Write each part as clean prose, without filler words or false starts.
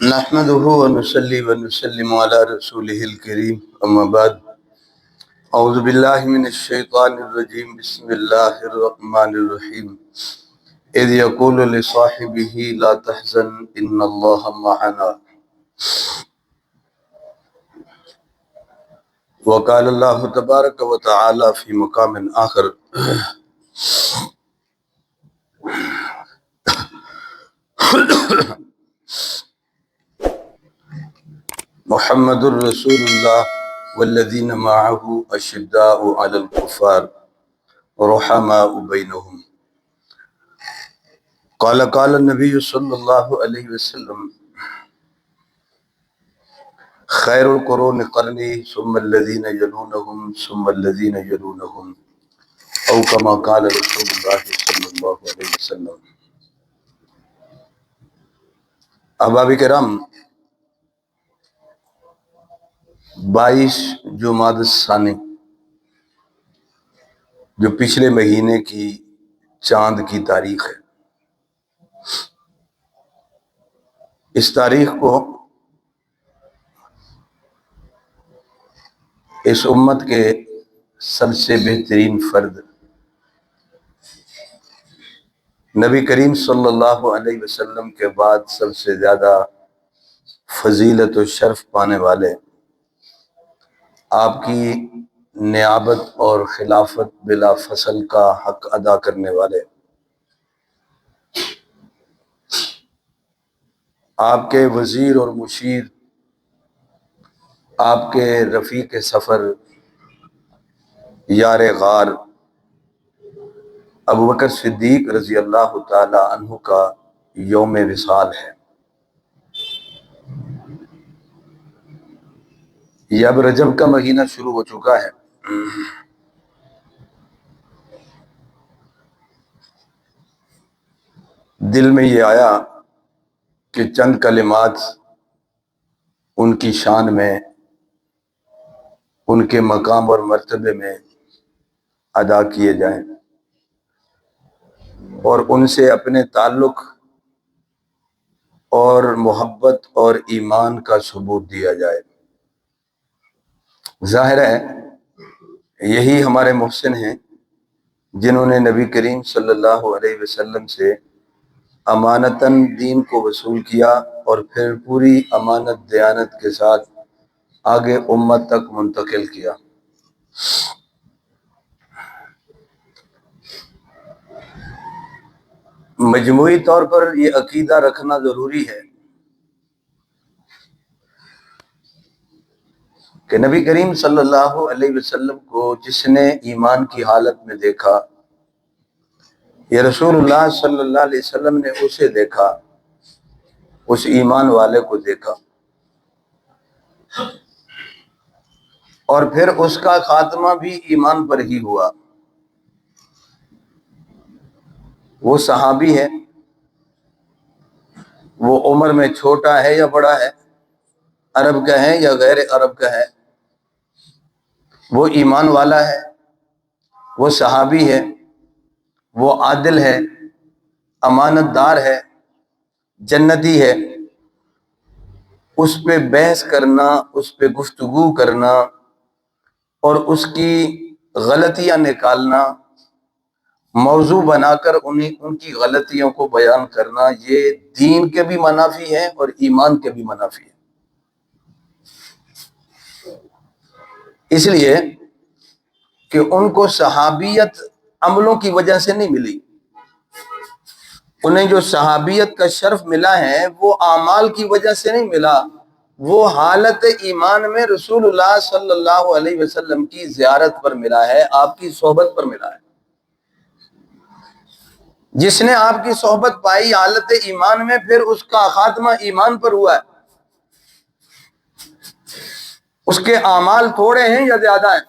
نحمده ونصلي ونسلم على رسوله الكريم اما بعد اعوذ بالله من الشيطان الرجيم بسم الله الرحمن الرحيم اذ يقول لصاحبه لا تحزن ان الله معنا وقال الله تبارك وتعالى في مقام آخر محمد رسول اللہ والذین معه اشداء علی الکفار رحماء بینہم قال النبی صلی اللہ علیہ وسلم خیر القرون قرنی ثم الذین یلونہم ثم الذین یلونہم او کما قال رسول اللہ صلی اللہ علیہ وسلم۔ احباب کرام، 22 جمادی الثانی جو پچھلے مہینے کی چاند کی تاریخ ہے، اس تاریخ کو اس امت کے سب سے بہترین فرد نبی کریم صلی اللہ علیہ وسلم کے بعد سب سے زیادہ فضیلت و شرف پانے والے، آپ کی نیابت اور خلافت بلا فصل کا حق ادا کرنے والے، آپ کے وزیر اور مشیر، آپ کے رفیق سفر، یار غار ابوبکر صدیق رضی اللہ تعالی عنہ کا یوم وصال ہے۔ یہ اب رجب کا مہینہ شروع ہو چکا ہے۔ دل میں یہ آیا کہ چند کلمات ان کی شان میں، ان کے مقام اور مرتبے میں ادا کیے جائیں اور ان سے اپنے تعلق اور محبت اور ایمان کا ثبوت دیا جائے۔ ظاہر ہے یہی ہمارے محسن ہیں جنہوں نے نبی کریم صلی اللہ علیہ وسلم سے امانتاً دین کو وصول کیا اور پھر پوری امانت دیانت کے ساتھ آگے امت تک منتقل کیا۔ مجموعی طور پر یہ عقیدہ رکھنا ضروری ہے کہ نبی کریم صلی اللہ علیہ وسلم کو جس نے ایمان کی حالت میں دیکھا، یہ رسول اللہ صلی اللہ علیہ وسلم نے اسے دیکھا، اس ایمان والے کو دیکھا، اور پھر اس کا خاتمہ بھی ایمان پر ہی ہوا۔ وہ صحابی ہے، وہ عمر میں چھوٹا ہے یا بڑا ہے، عرب کا ہے یا غیر عرب کا ہے، وہ ایمان والا ہے، وہ صحابی ہے، وہ عادل ہے، امانت دار ہے، جنتی ہے۔ اس پہ بحث کرنا، اس پہ گفتگو کرنا اور اس کی غلطیاں نکالنا، موضوع بنا کر ان کی غلطیوں کو بیان کرنا، یہ دین کے بھی منافی ہے اور ایمان کے بھی منافی ہے۔ اس لیے کہ ان کو صحابیت عملوں کی وجہ سے نہیں ملی، انہیں جو صحابیت کا شرف ملا ہے وہ اعمال کی وجہ سے نہیں ملا، وہ حالت ایمان میں رسول اللہ صلی اللہ علیہ وسلم کی زیارت پر ملا ہے، آپ کی صحبت پر ملا ہے۔ جس نے آپ کی صحبت پائی حالت ایمان میں، پھر اس کا خاتمہ ایمان پر ہوا ہے۔ اس کے اعمال تھوڑے ہیں یا زیادہ ہیں،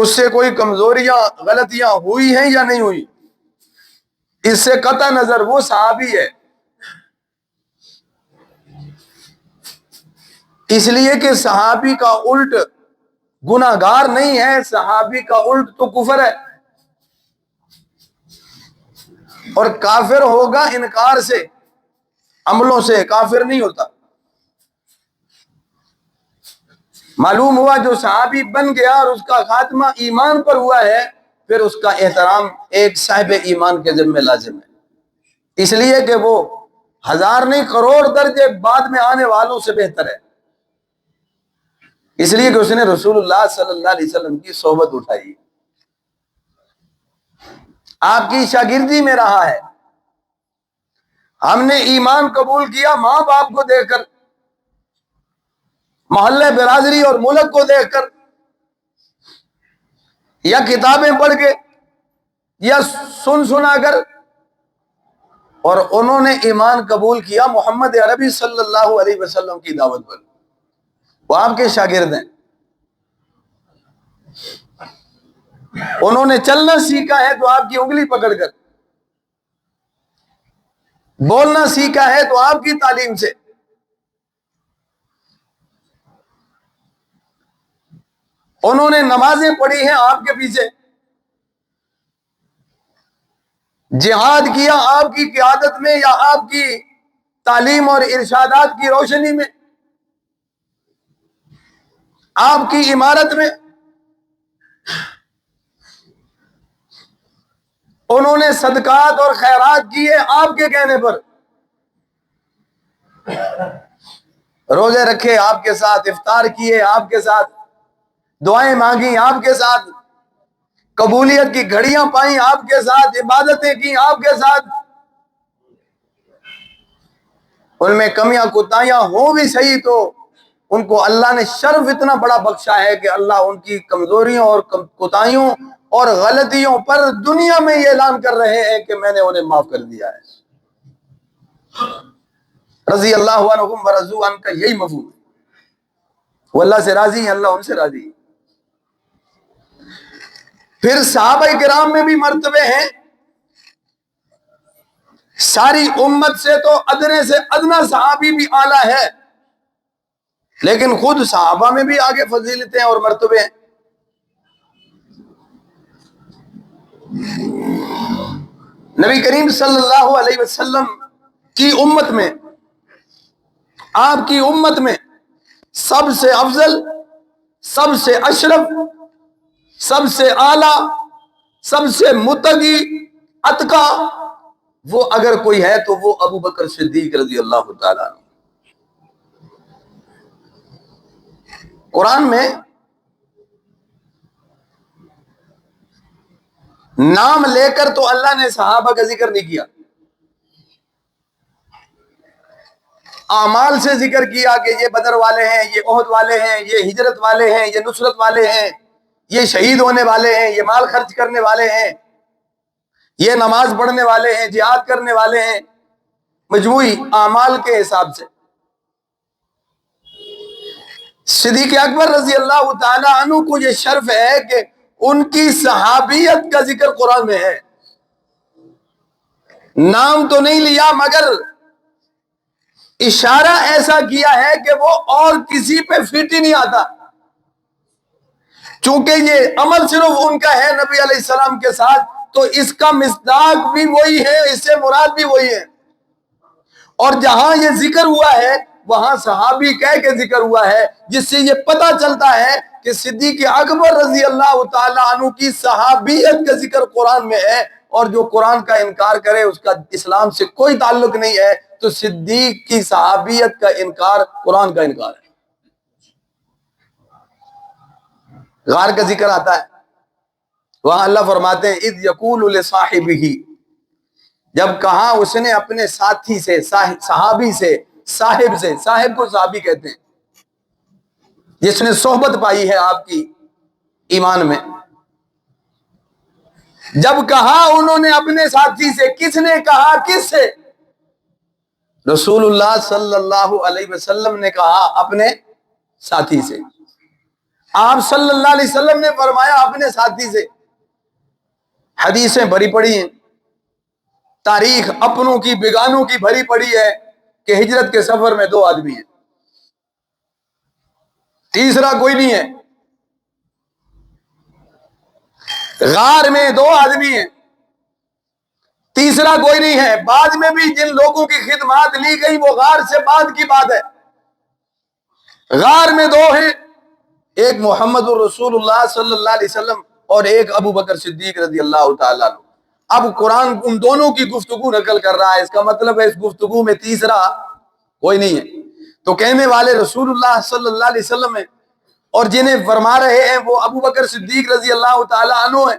اس سے کوئی کمزوریاں غلطیاں ہوئی ہیں یا نہیں ہوئی، اس سے قطع نظر وہ صحابی ہے۔ اس لیے کہ صحابی کا الٹ گناہگار نہیں ہے، صحابی کا الٹ تو کفر ہے، اور کافر ہوگا انکار سے، عملوں سے کافر نہیں ہوتا۔ معلوم ہوا جو صحابی بن گیا اور اس کا خاتمہ ایمان پر ہوا ہے، پھر اس کا احترام ایک صاحب ایمان کے ذمہ لازم ہے، اس لیے کہ وہ ہزار نہیں کروڑ درجے بعد میں آنے والوں سے بہتر ہے، اس لیے کہ اس نے رسول اللہ صلی اللہ علیہ وسلم کی صحبت اٹھائی، آپ کی شاگردی میں رہا ہے۔ ہم نے ایمان قبول کیا ماں باپ کو دیکھ کر، محلے برادری اور ملک کو دیکھ کر، یا کتابیں پڑھ کے، یا سنا کر، اور انہوں نے ایمان قبول کیا محمد عربی صلی اللہ علیہ وسلم کی دعوت پر، وہ آپ کے شاگرد ہیں، انہوں نے چلنا سیکھا ہے تو آپ کی انگلی پکڑ کر، بولنا سیکھا ہے تو آپ کی تعلیم سے، انہوں نے نمازیں پڑھی ہیں آپ کے پیچھے، جہاد کیا آپ کی قیادت میں یا آپ کی تعلیم اور ارشادات کی روشنی میں، آپ کی عمارت میں، انہوں نے صدقات اور خیرات کیے آپ کے کہنے پر، روزے رکھے آپ کے ساتھ، افطار کیے آپ کے ساتھ، دعائیں مانگی آپ کے ساتھ، قبولیت کی گھڑیاں پائیں آپ کے ساتھ، عبادتیں کی آپ کے ساتھ، ان میں کمیاں کوتاہیاں ہوں بھی صحیح تو ان کو اللہ نے شرف اتنا بڑا بخشا ہے کہ اللہ ان کی کمزوریوں اور کوتاہیوں اور غلطیوں پر دنیا میں یہ اعلان کر رہے ہیں کہ میں نے انہیں معاف کر دیا ہے۔ رضی اللہ عنہم ورضوا عنہ کا یہی مفہوم ہے، وہ اللہ سے راضی ہیں، اللہ ان سے راضی ہے۔ پھر صحابہ کرام میں بھی مرتبے ہیں، ساری امت سے تو ادنے سے ادنا صحابی بھی اعلیٰ ہے، لیکن خود صحابہ میں بھی آگے فضیلتیں اور مرتبے ہیں۔ نبی کریم صلی اللہ علیہ وسلم کی امت میں، آپ کی امت میں سب سے افضل، سب سے اشرف، سب سے اعلیٰ، سب سے متقی، اتقی، وہ اگر کوئی ہے تو وہ ابو بکر صدیق رضی اللہ تعالیٰ عنہ۔ قرآن میں نام لے کر تو اللہ نے صحابہ کا ذکر نہیں کیا، اعمال سے ذکر کیا کہ یہ بدر والے ہیں، یہ احد والے ہیں، یہ ہجرت والے ہیں، یہ نصرت والے ہیں، یہ شہید ہونے والے ہیں، یہ مال خرچ کرنے والے ہیں، یہ نماز پڑھنے والے ہیں، جہاد کرنے والے ہیں، مجموعی اعمال کے حساب سے۔ صدیق اکبر رضی اللہ تعالی عنہ کو یہ شرف ہے کہ ان کی صحابیت کا ذکر قرآن میں ہے، نام تو نہیں لیا مگر اشارہ ایسا کیا ہے کہ وہ اور کسی پہ فٹ ہی نہیں آتا، چونکہ یہ عمل صرف ان کا ہے نبی علیہ السلام کے ساتھ، تو اس کا مصداق بھی وہی ہے، اس سے مراد بھی وہی ہے، اور جہاں یہ ذکر ہوا ہے وہاں صحابی کہہ کے ذکر ہوا ہے، جس سے یہ پتہ چلتا ہے کہ صدیق اکبر رضی اللہ تعالی عنہ کی صحابیت کا ذکر قرآن میں ہے، اور جو قرآن کا انکار کرے اس کا اسلام سے کوئی تعلق نہیں ہے، تو صدیق کی صحابیت کا انکار قرآن کا انکار ہے۔ غار کا ذکر آتا ہے، وہاں اللہ فرماتے ہیں اذ یقول لصاحبہ، جب کہا اس نے اپنے ساتھی سے، صحابی سے، صاحب سے، صاحب کو صحابی کہتے ہیں جس نے صحبت پائی ہے آپ کی ایمان میں، جب کہا انہوں نے اپنے ساتھی سے، کس نے کہا کس سے؟ رسول اللہ صلی اللہ علیہ وسلم نے کہا اپنے ساتھی سے، آپ صلی اللہ علیہ وسلم نے فرمایا اپنے ساتھی سے۔ حدیثیں بھری پڑی ہیں، تاریخ اپنوں کی بیگانوں کی بھری پڑی ہے کہ ہجرت کے سفر میں 2 آدمی ہیں، تیسرا کوئی نہیں ہے، غار میں 2 آدمی ہیں، تیسرا کوئی نہیں ہے. بعد میں بھی جن لوگوں کی خدمات لی گئی وہ غار سے بعد کی بات ہے. غار میں دو ہیں, ایک محمد الرسول اللہ صلی اللہ علیہ وسلم اور ایک ابو بکر صدیق رضی اللہ تعالیٰ عنہ. اب قرآن ان دونوں کی گفتگو نقل کر رہا ہے, اس کا مطلب ہے اس گفتگو میں تیسرا کوئی نہیں ہے. تو کہنے والے رسول اللہ صلی اللہ علیہ وسلم ہیں, اور جنہیں فرما رہے ہیں وہ ابو بکر صدیق رضی اللہ تعالیٰ عنہ ہیں.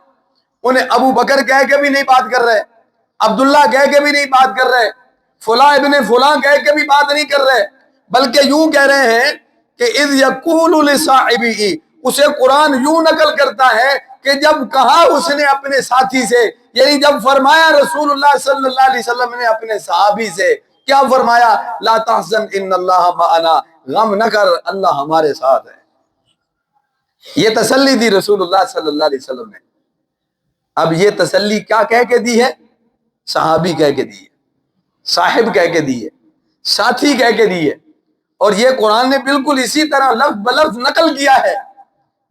انہیں ابو بکر کہہ کے بھی نہیں بات کر رہے, عبداللہ کہہ کے بھی نہیں بات کر رہے, فلاں ابن فلاں کہہ کے بھی بات نہیں کر رہے, بلکہ یوں کہہ رہے ہیں کہ اذ یقول لصاحبہ. اسے قرآن یوں نقل کرتا ہے کہ جب کہا اس نے اپنے ساتھی سے, یعنی جب فرمایا رسول اللہ صلی اللہ علیہ وسلم نے اپنے صحابی سے, کیا فرمایا؟ لا تحزن ان اللہ معنا, غم نہ کر اللہ ہمارے ساتھ ہے. یہ تسلی دی رسول اللہ صلی اللہ علیہ وسلم نے. اب یہ تسلی کیا کہہ کے دی ہے؟ صحابی کہہ کے دی ہے, صاحب کہہ کے دی ہے, ساتھی کہہ کے دی ہے. اور یہ قرآن نے بالکل اسی طرح لفظ بلفظ نقل کیا ہے,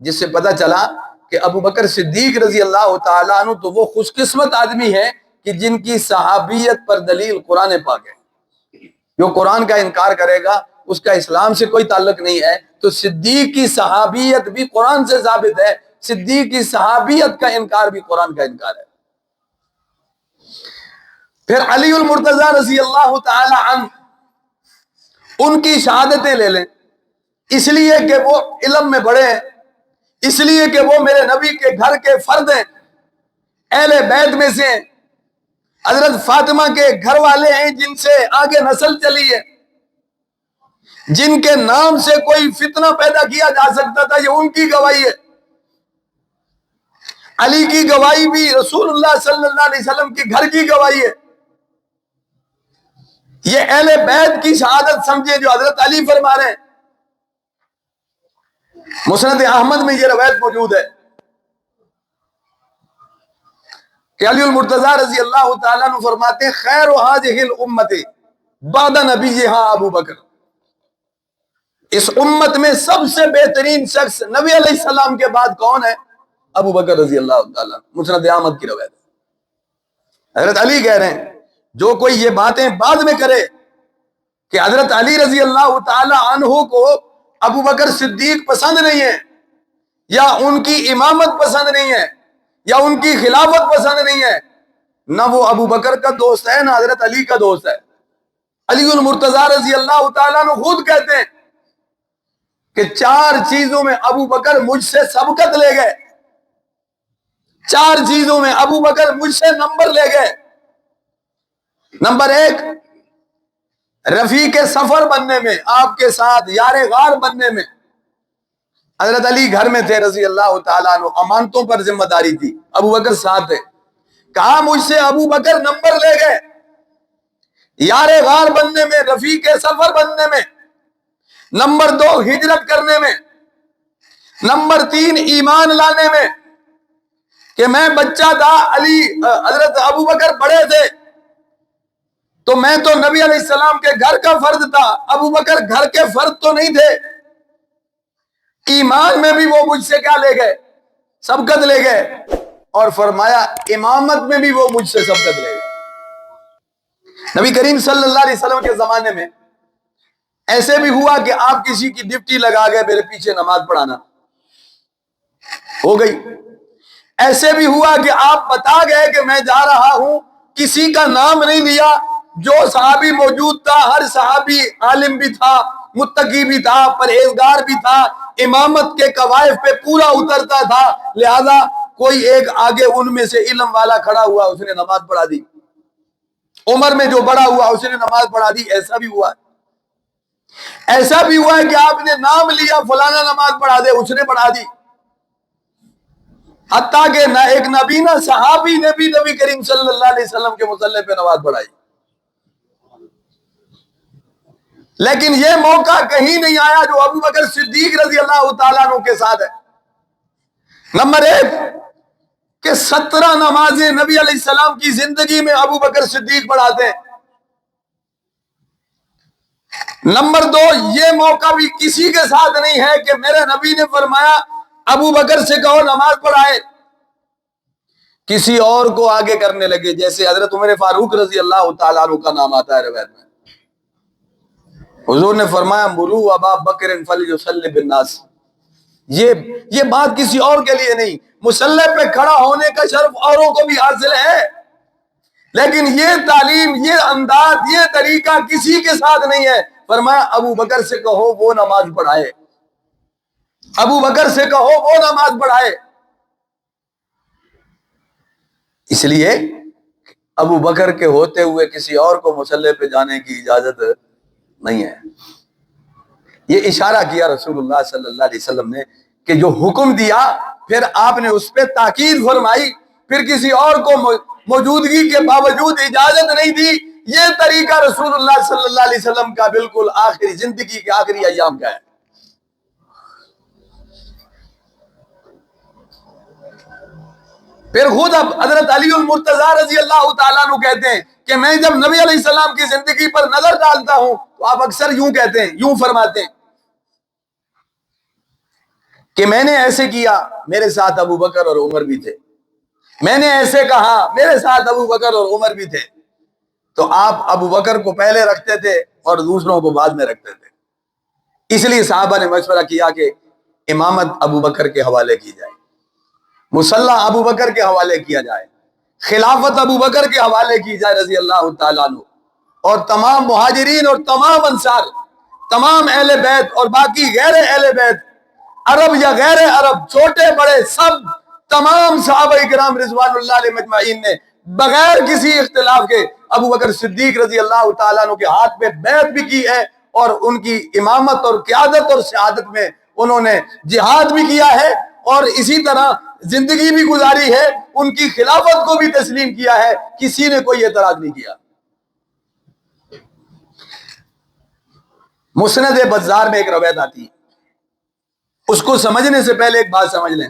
جس سے پتہ چلا کہ ابو بکر صدیق رضی اللہ تعالیٰ عنہ تو وہ خوش قسمت آدمی ہے کہ جن کی صحابیت پر دلیل قرآن پاک ہے. جو قرآن کا انکار کرے گا اس کا اسلام سے کوئی تعلق نہیں ہے. تو صدیق کی صحابیت بھی قرآن سے ثابت ہے, صدیق کی صحابیت کا انکار بھی قرآن کا انکار ہے. پھر علی المرتضی رضی اللہ تعالی عنہ, ان کی شہادتیں لے لیں, اس لیے کہ وہ علم میں بڑے ہیں, اس لیے کہ وہ میرے نبی کے گھر کے فرد ہیں, اہل بیت میں سے ہیں, حضرت فاطمہ کے گھر والے ہیں جن سے آگے نسل چلی ہے, جن کے نام سے کوئی فتنہ پیدا کیا جا سکتا تھا, یہ ان کی گواہی ہے. علی کی گواہی بھی رسول اللہ صلی اللہ علیہ وسلم کے گھر کی گواہی ہے. یہ اہل بیت کی شہادت سمجھے جو حضرت علی فرما رہے ہیں. مسند احمد میں یہ روایت موجود ہے کہ علی المرتضی رضی اللہ تعالیٰ عنہ فرماتے ہیں خیر هذه الامت بعد نبیہا ابو بکر. اس امت میں سب سے بہترین شخص نبی علیہ السلام کے بعد کون ہے؟ ابو بکر رضی اللہ تعالیٰ. مسند احمد کی روایت. حضرت علی کہہ رہے ہیں جو کوئی یہ باتیں بعد میں کرے کہ حضرت علی رضی اللہ تعالی عنہ کو ابو بکر صدیق پسند نہیں ہے, یا ان کی امامت پسند نہیں ہے, یا ان کی خلافت پسند نہیں ہے, نہ وہ ابو بکر کا دوست ہے نہ حضرت علی کا دوست ہے. علی المرتضی رضی اللہ تعالیٰ عنہ خود کہتے ہیں کہ 4 چیزوں میں ابو بکر مجھ سے سبقت لے گئے, 4 چیزوں میں ابو بکر مجھ سے نمبر لے گئے. نمبر 1, رفیق سفر بننے میں, آپ کے ساتھ یار غار بننے میں. حضرت علی گھر میں تھے رضی اللہ تعالیٰ عنہ, امانتوں پر ذمہ داری تھی, ابو بکر ساتھ تھے. کہا مجھ سے ابو بکر نمبر لے گئے یار غار بننے میں, رفیق سفر بننے میں. نمبر 2, ہجرت کرنے میں. نمبر 3, ایمان لانے میں. کہ میں بچہ تھا, علی حضرت ابو بکر بڑے تھے, تو میں تو نبی علیہ السلام کے گھر کا فرد تھا, ابو بکر گھر کے فرد تو نہیں تھے. ایمان میں بھی وہ مجھ سے کیا لے گئے؟ سبقت لے گئے. اور فرمایا امامت میں بھی وہ مجھ سے سبقت لے گئے. نبی کریم صلی اللہ علیہ وسلم کے زمانے میں ایسے بھی ہوا کہ آپ کسی کی ڈپٹی لگا گئے میرے پیچھے نماز پڑھانا, ہو گئی. ایسے بھی ہوا کہ آپ بتا گئے کہ میں جا رہا ہوں, کسی کا نام نہیں لیا, جو صحابی موجود تھا ہر صحابی عالم بھی تھا, متقی بھی تھا, پرہیزگار بھی تھا, امامت کے قوائف پہ پورا اترتا تھا, لہذا کوئی ایک آگے ان میں سے علم والا کھڑا ہوا, اس نے نماز پڑھا دی. عمر میں جو بڑا ہوا اس نے نماز پڑھا دی. ایسا بھی ہوا ہے. ایسا بھی ہوا ہے کہ آپ نے نام لیا فلانا نماز پڑھا دے, اس نے پڑھا دی. حتیٰ کہ نہ ایک نبینا صحابی نے بھی نبی کریم صلی اللہ علیہ وسلم کے مصلی پہ نماز پڑھائی. لیکن یہ موقع کہیں نہیں آیا جو ابو بکر صدیق رضی اللہ تعالیٰ عنہ کے ساتھ ہے. نمبر 1 کہ 17 نمازیں نبی علیہ السلام کی زندگی میں ابو بکر صدیق پڑھاتے ہیں. نمبر 2 یہ موقع بھی کسی کے ساتھ نہیں ہے کہ میرے نبی نے فرمایا ابو بکر سے کہو نماز پڑھائے. کسی اور کو آگے کرنے لگے، جیسے حضرت عمر فاروق رضی اللہ تعالیٰ عنہ کا نام آتا ہے روایت میں. حضور نے فرمایا مرو ابا بکر فلیصلی بالناس. یہ بات کسی اور کے لیے نہیں، مصلی پہ کھڑا ہونے کا شرف اوروں کو بھی حاصل ہے، لیکن یہ تعلیم، یہ انداز، یہ طریقہ کسی کے ساتھ نہیں ہے. فرمایا ابو بکر سے کہو وہ نماز پڑھائے، ابو بکر سے کہو وہ نماز پڑھائے. اس لیے ابو بکر کے ہوتے ہوئے کسی اور کو مصلی پہ جانے کی اجازت نہیں ہے. یہ اشارہ کیا رسول اللہ صلی اللہ علیہ وسلم نے کہ جو حکم دیا پھر آپ نے اس پہ تاکید فرمائی، پھر کسی اور کو موجودگی کے باوجود اجازت نہیں دی. یہ طریقہ رسول اللہ صلی اللہ علیہ وسلم کا بالکل آخری زندگی کے آخری ایام کا ہے. پھر خود اب حضرت علی المرتضیٰ رضی اللہ تعالیٰ عنہ کہتے ہیں کہ میں جب نبی علیہ السلام کی زندگی پر نظر ڈالتا ہوں تو آپ اکثر یوں کہتے ہیں، یوں فرماتے ہیں کہ میں نے ایسے کیا، میرے ساتھ ابو بکر اور عمر بھی تھے، میں نے ایسے کہا، میرے ساتھ ابو بکر اور عمر بھی تھے. تو آپ ابو بکر کو پہلے رکھتے تھے اور دوسروں کو بعد میں رکھتے تھے. اس لیے صحابہ نے مشورہ کیا کہ امامت ابو بکر کے حوالے کی جائے، مصلی ابو بکر کے حوالے کیا جائے، خلافت ابو بکر کے حوالے کی جائے رضی اللہ تعالیٰ عنہ. اور تمام مہاجرین اور تمام انصار، تمام اہل بیت اور باقی غیر اہل بیت، عرب یا غیر عرب، چھوٹے بڑے، سب تمام صحابہ کرام رضوان اللہ علیہ مجمعین نے بغیر کسی اختلاف کے ابو بکر صدیق رضی اللہ تعالیٰ عنہ کے ہاتھ پہ بیعت بھی کی ہے، اور ان کی امامت اور قیادت اور سعادت میں انہوں نے جہاد بھی کیا ہے، اور اسی طرح زندگی بھی گزاری ہے، ان کی خلافت کو بھی تسلیم کیا ہے. کسی نے کوئی اعتراض نہیں کیا. مسند بزار میں ایک روایت آتی ہے، اس کو سمجھنے سے پہلے ایک بات سمجھ لیں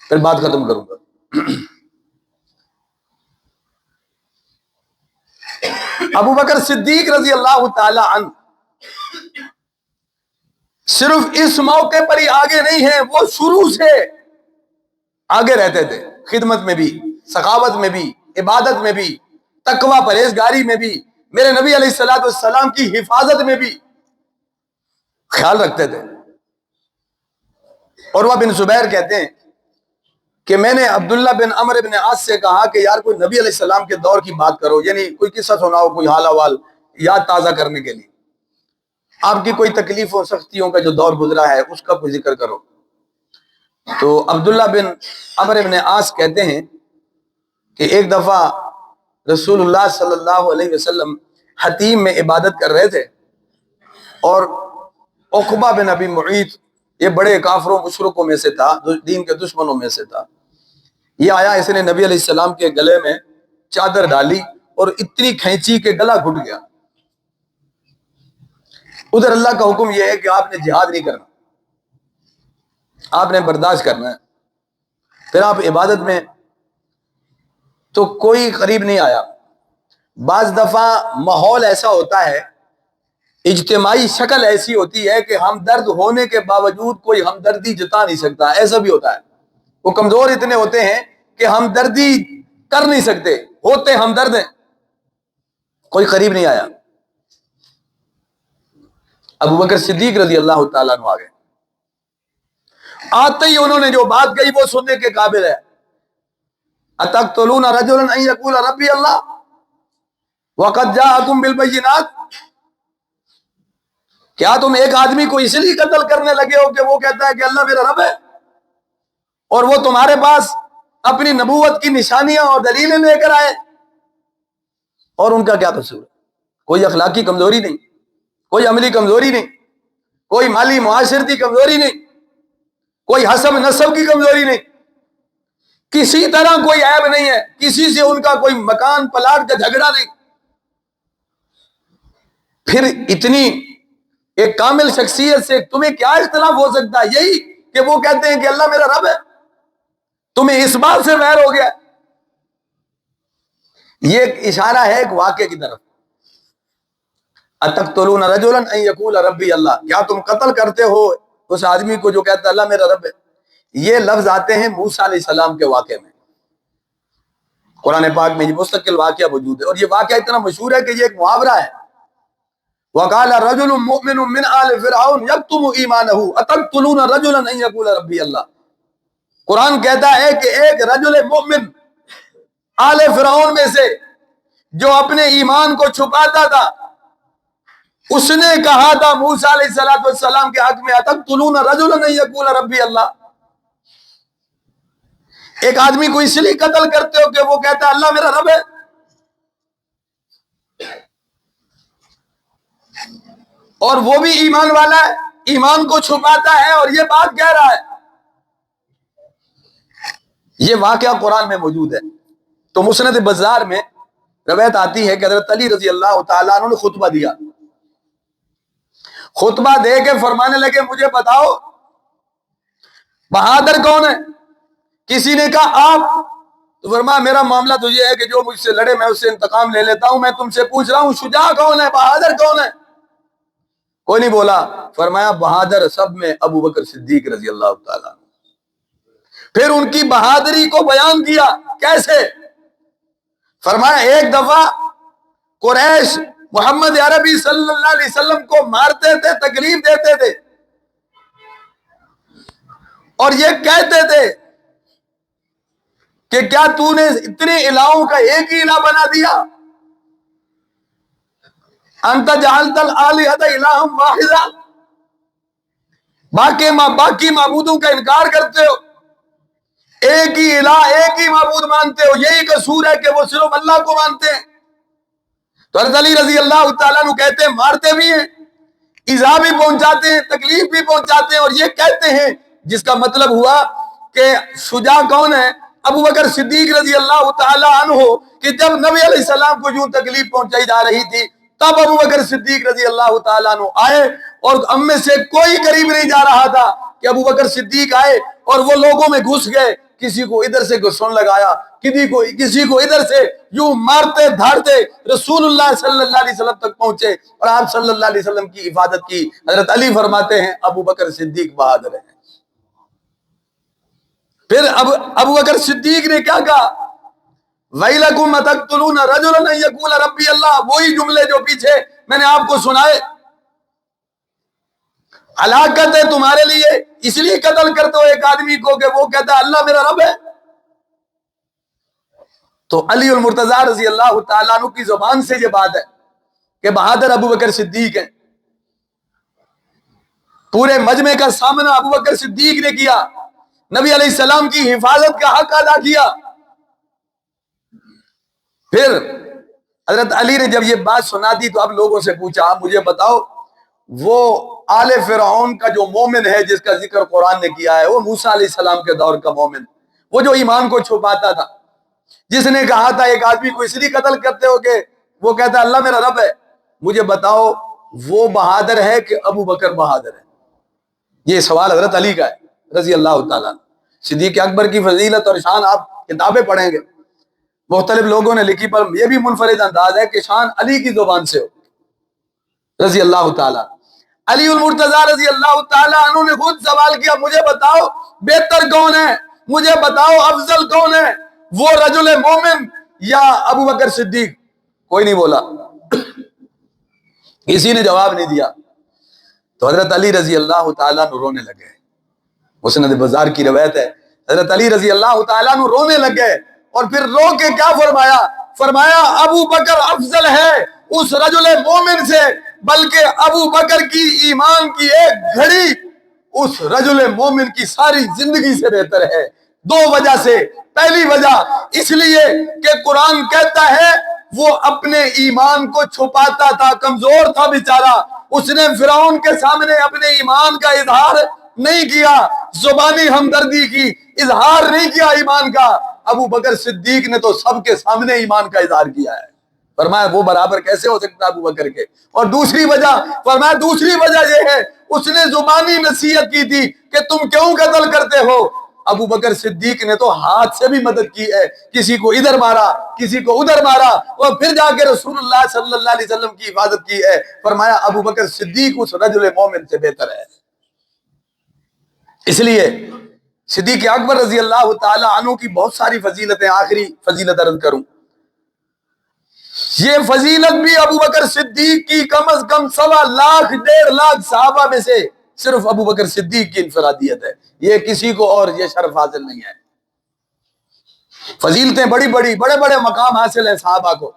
پھر بات ختم کروں گا. ابو بکر صدیق رضی اللہ تعالی عنہ صرف اس موقع پر ہی آگے نہیں ہیں، وہ شروع سے آگے رہتے تھے، خدمت میں بھی، سخاوت میں بھی، عبادت میں بھی، تقوی پرہیزگاری میں بھی، میرے نبی علیہ السلام کی حفاظت میں بھی خیال رکھتے تھے. عروہ بن زبیر کہتے ہیں کہ میں نے عبداللہ بن عمرو بن عاص سے کہا کہ یار کوئی نبی علیہ السلام کے دور کی بات کرو، یعنی کوئی قصہ سناؤ، کوئی حال احوال یاد تازہ کرنے کے لیے، آپ کی کوئی تکلیفوں سختیوں کا جو دور گزرا ہے اس کا کوئی ذکر کرو. تو عبداللہ بن عمرو بن عاص کہتے ہیں کہ ایک دفعہ رسول اللہ صلی اللہ علیہ وسلم حتیم میں عبادت کر رہے تھے، اور عقبہ بن ابی معیط، یہ بڑے کافروں مشرکوں میں سے تھا، دین کے دشمنوں میں سے تھا. یہ آیا، اس نے نبی علیہ السلام کے گلے میں چادر ڈالی اور اتنی کھینچی کہ گلا گھٹ گیا. ادھر اللہ کا حکم یہ ہے کہ آپ نے جہاد نہیں کرنا، آپ نے برداشت کرنا ہے. پھر آپ عبادت میں، تو کوئی قریب نہیں آیا. بعض دفعہ ماحول ایسا ہوتا ہے، اجتماعی شکل ایسی ہوتی ہے کہ ہمدرد ہونے کے باوجود کوئی ہمدردی جتا نہیں سکتا، ایسا بھی ہوتا ہے. وہ کمزور اتنے ہوتے ہیں کہ ہمدردی کر نہیں سکتے، ہوتے ہمدرد ہیں، کوئی قریب نہیں آیا. ابو بکر صدیق رضی اللہ تعالیٰ عنہ آگے، آتے ہی انہوں نے جو بات کہی وہ سننے کے قابل ہے. اتقتلون رجلا ان یقول ربی اللہ وقد جاءکم بالبینات، کیا تم ایک آدمی کو اس لیے قتل کرنے لگے ہو کہ وہ کہتا ہے کہ اللہ میرا رب ہے، اور وہ تمہارے پاس اپنی نبوت کی نشانیاں اور دلیلیں لے کر آئے؟ اور ان کا کیا قصور؟ کوئی اخلاقی کمزوری نہیں، کوئی عملی کمزوری نہیں، کوئی مالی معاشرتی کمزوری نہیں، کوئی حسب نسب کی کمزوری نہیں، کسی طرح کوئی عیب نہیں ہے، کسی سے ان کا کوئی مکان پلاٹ کا جھگڑا نہیں. پھر اتنی ایک کامل شخصیت سے تمہیں کیا اختلاف ہو سکتا ہے؟ یہی کہ وہ کہتے ہیں کہ اللہ میرا رب ہے، تمہیں اس بات سے ویر ہو گیا. یہ ایک اشارہ ہے ایک واقعے کی طرف. اتقتلون رجلا ان یقول ربی اللہ، کیا تم قتل کرتے ہو اس آدمی کو جو کہتا ہے اللہ میرا رب ہے؟ یہ لفظ آتے ہیں موسیٰ علیہ السلام کے واقعے میں. قرآن پاک میں یہ مستقل واقعہ موجود ہے، اور یہ واقعہ اتنا مشہور ہے کہ یہ ایک محاورہ ہے۔ وَقَالَ رَجُلٌ مُؤْمِنٌ مِّنْ آلِ فِرْعَوْنَ يَكْتُمُ إِيمَانَهُ أَتَقْتُلُونَ رَجُلًا أَن يَقُولَ رَبِّيَ اللَّهُ۔ قرآن کہتا ہے کہ ایک رجل مومن آل فرعون میں سے جو اپنے ایمان کو چھپاتا تھا، اس نے کہا تھا موسیٰ علیہ السلام کے حق میں أَتَقْتُلُونَ رَجُلًا أَن يَقُولَ رَبِّيَ اللَّهُ۔ ایک آدمی کو اس لیے قتل کرتے ہو کہ وہ کہتا ہے اللہ میرا رب ہے؟ اور وہ بھی ایمان والا ہے، ایمان کو چھپاتا ہے اور یہ بات کہہ رہا ہے۔ یہ واقعہ قرآن میں موجود ہے۔ تو مسند بزار میں روایت آتی ہے کہ حضرت علی رضی اللہ تعالیٰ عنہ نے خطبہ دیا، خطبہ دے کے فرمانے لگے مجھے بتاؤ بہادر کون ہے؟ کسی نے کہا آپ، تو فرمایا میرا معاملہ تو یہ ہے کہ جو مجھ سے لڑے میں اس سے انتقام لے لیتا ہوں، میں تم سے پوچھ رہا ہوں شجاع کون ہے، بہادر کون ہے؟ کوئی نہیں بولا۔ فرمایا بہادر سب میں ابو بکر صدیق رضی اللہ تعالیٰ عنہ۔ پھر ان کی بہادری کو بیان کیا، کیسے؟ فرمایا ایک دفعہ قریش محمد عربی صلی اللہ علیہ وسلم کو مارتے تھے، تکلیف دیتے تھے، اور یہ کہتے تھے کہ کیا تو نے اتنے الہوں کا ایک ہی الہ بنا دیا؟ انت جعلت الآلہۃ الہا واحدا، باقی معبودوں کا انکار کرتے ہو، ایک ہی الہ ایک ہی معبود مانتے ہو، یہی قصور ہے کہ وہ صرف اللہ کو مانتے ہیں۔ تو حضرت علی رضی اللہ تعالیٰ عنہ کہتے ہیں مارتے بھی ہیں، ایذا بھی پہنچاتے ہیں، تکلیف بھی پہنچاتے ہیں، اور یہ کہتے ہیں، جس کا مطلب ہوا کہ شجاع کون ہے؟ ابو بکر صدیق رضی اللہ تعالیٰ عنہ، کہ جب نبی علیہ السلام کو یوں تکلیف پہنچائی جا رہی تھی تب ابو بکر صدیق رضی اللہ تعالیٰ عنہ آئے، اور ہم میں سے کوئی قریب نہیں جا رہا تھا کہ ابو بکر صدیق آئے اور وہ لوگوں میں گھس گئے، کسی کو ادھر سے گھسون لگایا، کسی کو ادھر سے، یوں مارتے دھاڑتے رسول اللہ صلی اللہ علیہ وسلم تک پہنچے اور آپ صلی اللہ علیہ وسلم کی حفاظت کی۔ حضرت علی فرماتے ہیں ابو بکر صدیق بہادر ہیں۔ پھر ابو بکر صدیق نے کیا کہا؟ وَيْلَكُمْ أَتَقْتُلُونَ رَجُلًا أَن يَقُولَ رَبِّيَ اللَّهُ، وہی جملے جو پیچھے میں نے آپ کو سنائے۔ ہلاکت ہے تمہارے لیے، اس لیے قتل کرتے ہو ایک آدمی کو کہ وہ کہتا ہے اللہ میرا رب ہے۔ تو علی المرتضیٰ رضی اللہ تعالیٰ عنہ کی زبان سے یہ بات ہے کہ بہادر ابو بکر صدیق ہیں۔ پورے مجمع کا سامنا ابو بکر صدیق نے کیا، نبی علیہ السلام کی حفاظت کا حق ادا کیا۔ پھر حضرت علی نے جب یہ بات سنا دی تو اب لوگوں سے پوچھا آپ مجھے بتاؤ وہ آل فرعون کا جو مومن ہے جس کا ذکر قرآن نے کیا ہے، وہ موسیٰ علیہ السلام کے دور کا مومن، وہ جو ایمان کو چھپاتا تھا، جس نے کہا تھا ایک آدمی کو اس لیے قتل کرتے ہو کہ وہ کہتا ہے اللہ میرا رب ہے، مجھے بتاؤ وہ بہادر ہے کہ ابو بکر بہادر ہے؟ یہ سوال حضرت علی کا ہے رضی اللہ تعالیٰ عنہ۔ صدیق اکبر کی فضیلت اور شان آپ کتابیں پڑھیں گے، مختلف لوگوں نے لکھی، پر یہ بھی منفرد انداز ہے کہ شان علی کی زبان سے ہو رضی اللہ تعالیٰ۔ علی المرتضیٰ رضی اللہ تعالیٰ عنہ نے خود سوال کیا مجھے بتاؤ بہتر کون ہے، مجھے بتاؤ افضل کون ہے، وہ رجل مومن یا ابو بکر صدیق؟ کوئی نہیں بولا، کسی نے جواب نہیں دیا۔ تو حضرت علی رضی اللہ تعالیٰ عنہ رونے لگے، مسند بزار کی روایت ہے، حضرت علی رضی اللہ تعالیٰ عنہ رونے لگے، اور پھر رو کے کیا فرمایا ابو بکر افضل ہے اس رجل مومن سے، بلکہ ابو بکر کی ایمان کی ایک گھڑی اس رجل مومن کی ساری زندگی سے بہتر ہے۔ دو وجہ سے، پہلی وجہ اس لیے کہ قرآن کہتا ہے وہ اپنے ایمان کو چھپاتا تھا، کمزور تھا بیچارہ، اس نے فرعون کے سامنے اپنے ایمان کا اظہار نہیں کیا، زبانی ہمدردی کی، اظہار نہیں کیا ایمان کا۔ ابو بکر صدیق نے تو سب کے سامنے ایمان کا اظہار کیا ہے۔ فرمایا وہ برابر کیسے ہو سکتا ابو بکر کے؟ اور دوسری وجہ فرمایا دوسری وجہ یہ ہے اس نے زبانی نصیحت کی تھی کہ تم کیوں قتل کرتے ہو؟ ابو بکر صدیق نے تو ہاتھ سے بھی مدد کی ہے، کسی کو ادھر مارا کسی کو ادھر مارا، اور پھر جا کے رسول اللہ صلی اللہ علیہ وسلم کی حفاظت کی ہے۔ فرمایا ابو بکر صدیق اس رجل مومن سے بہتر ہے۔ اس لیے صدیق اکبر رضی اللہ تعالی عنہ کی بہت ساری فضیلتیں، آخری فضیلت عرض کروں، یہ فضیلت بھی ابو بکر صدیق کی کم از کم 1.25 لاکھ 1.5 لاکھ صحابہ میں سے صرف ابو بکر صدیق کی انفرادیت ہے، یہ کسی کو اور یہ شرف حاصل نہیں ہے۔ فضیلتیں بڑی بڑی، بڑے بڑے مقام حاصل ہیں صحابہ کو،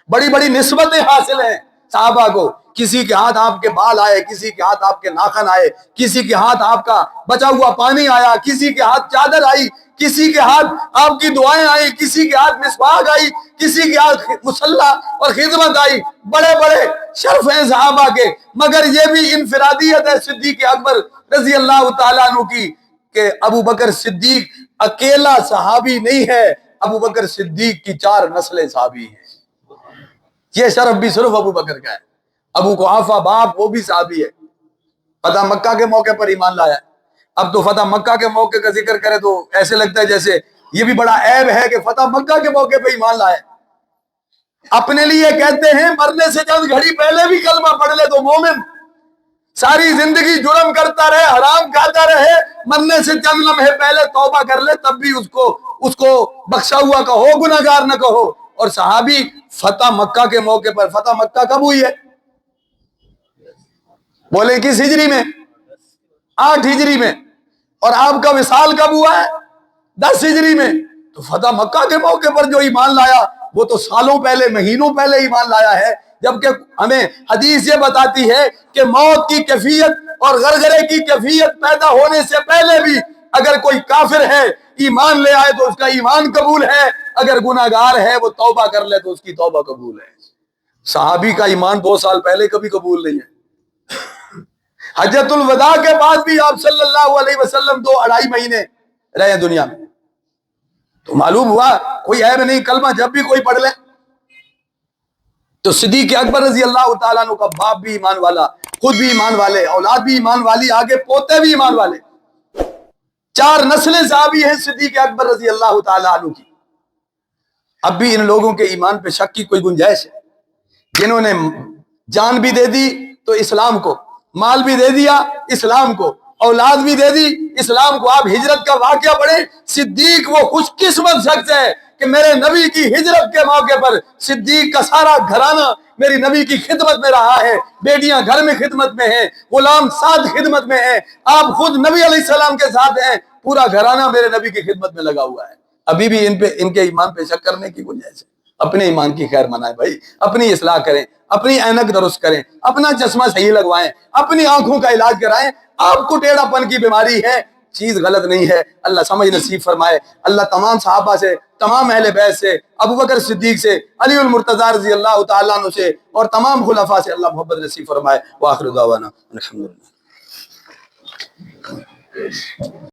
بڑی بڑی نسبتیں حاصل ہیں صحابہ کو، کسی کے ہاتھ آپ کے بال آئے، کسی کے ہاتھ آپ کے ناخن آئے، کسی کے ہاتھ آپ کا بچا ہوا پانی آیا، کسی کے ہاتھ چادر آئی، کسی کے ہاتھ آپ کی دعائیں آئی، کسی کے ہاتھ مسواک آئی، کسی کے ہاتھ مصلی اور خدمت آئی، بڑے بڑے شرف ہیں صحابہ کے، مگر یہ بھی انفرادیت ہے صدیق اکبر رضی اللہ تعالیٰ عنہ کی کہ ابو بکر صدیق اکیلا صحابی نہیں ہے، ابو بکر صدیق کی 4 نسلیں صحابی ہیں۔ یہ شرف بھی صرف ابو بکر کا ہے۔ ابو قحافہ باپ وہ بھی صحابی ہے، فتح مکہ کے موقع پر ایمان لایا ہے۔ اب تو فتح مکہ کے موقع کا ذکر کرے تو ایسے لگتا ہے جیسے یہ بھی بڑا عیب ہے کہ فتح مکہ کے موقع پہ ایمان لایا ہے۔ اپنے لیے کہتے ہیں مرنے سے چند گھڑی پہلے بھی کلمہ پڑھ لے تو مومن، ساری زندگی جرم کرتا رہے، حرام کھاتا رہے، مرنے سے چند لمحے پہلے توبہ کر لے تب بھی اس کو بخشا ہوا کہو، گناہگار نہ کہو۔ اور صحابی فتح مکہ کے موقع پر، فتح مکہ کب ہوئی ہے؟ بولیں کس ہجری میں؟ 8 ہجری میں۔ اور آپ کا وصال کب ہوا ہے؟ 10 ہجری میں۔ تو فتح مکہ کے موقع پر جو ایمان لایا وہ تو سالوں پہلے، مہینوں پہلے ایمان لایا ہے، جبکہ ہمیں حدیث یہ بتاتی ہے کہ موت کی کیفیت اور غرغرے کی کیفیت پیدا ہونے سے پہلے بھی اگر کوئی کافر ہے ایمان لے آئے تو اس کا ایمان قبول ہے، اگر گناہگار ہے وہ توبہ کر لے تو اس کی توبہ قبول ہے۔ صحابی کا ایمان 2 سال پہلے کبھی قبول نہیں ہے۔ حجۃ الوداع کے بعد بھی آپ صلی اللہ علیہ وسلم 2-2.5 مہینے رہے دنیا میں، تو معلوم ہوا کوئی عیب نہیں، کلمہ جب بھی کوئی پڑھ لے۔ تو صدیق اکبر رضی اللہ تعالیٰ عنہ کا باپ بھی ایمان والا، خود بھی ایمان والے، اولاد بھی ایمان والی، آگے پوتے بھی ایمان والے، 4 نسلیں صحابی ہیں صدیق اکبر رضی اللہ تعالیٰ عنہ کی۔ اب بھی ان لوگوں کے ایمان پہ شک کی کوئی گنجائش ہے؟ جنہوں نے جان بھی دے دی تو اسلام کو، مال بھی دے دیا اسلام کو، اولاد بھی دے دی اسلام کو۔ آپ ہجرت کا واقعہ پڑھیں، صدیق وہ خوش قسمت شخص ہے کہ میرے نبی کی ہجرت کے موقع پر صدیق کا سارا گھرانہ میری نبی کی خدمت میں رہا ہے، بیٹیاں گھر میں خدمت میں ہیں، غلام ساتھ خدمت میں ہیں، آپ خود نبی علیہ السلام کے ساتھ ہیں، پورا گھرانہ میرے نبی کی خدمت میں لگا ہوا ہے۔ ابھی بھی ان کے ایمان پہ شک کرنے کی گنجائش ہے؟ اپنے ایمان کی خیر منائیں بھائی، اپنی اصلاح کریں، اپنی اینک درست کریں، اپنا چشمہ صحیح لگوائیں، اپنی آنکھوں کا علاج کرائیں۔ آپ کو ٹیڑھا پن کی بیماری ہے، چیز غلط نہیں ہے، اللہ سمجھ نصیب فرمائے۔ اللہ تمام صحابہ سے، تمام اہل بیت سے، ابو بکر صدیق سے، علی المرتضیٰ رضی اللہ تعالیٰ عنہ سے اور تمام خلفاء سے اللہ محبت نصیب فرمائے۔ وآخر دعوانا الحمدللہ۔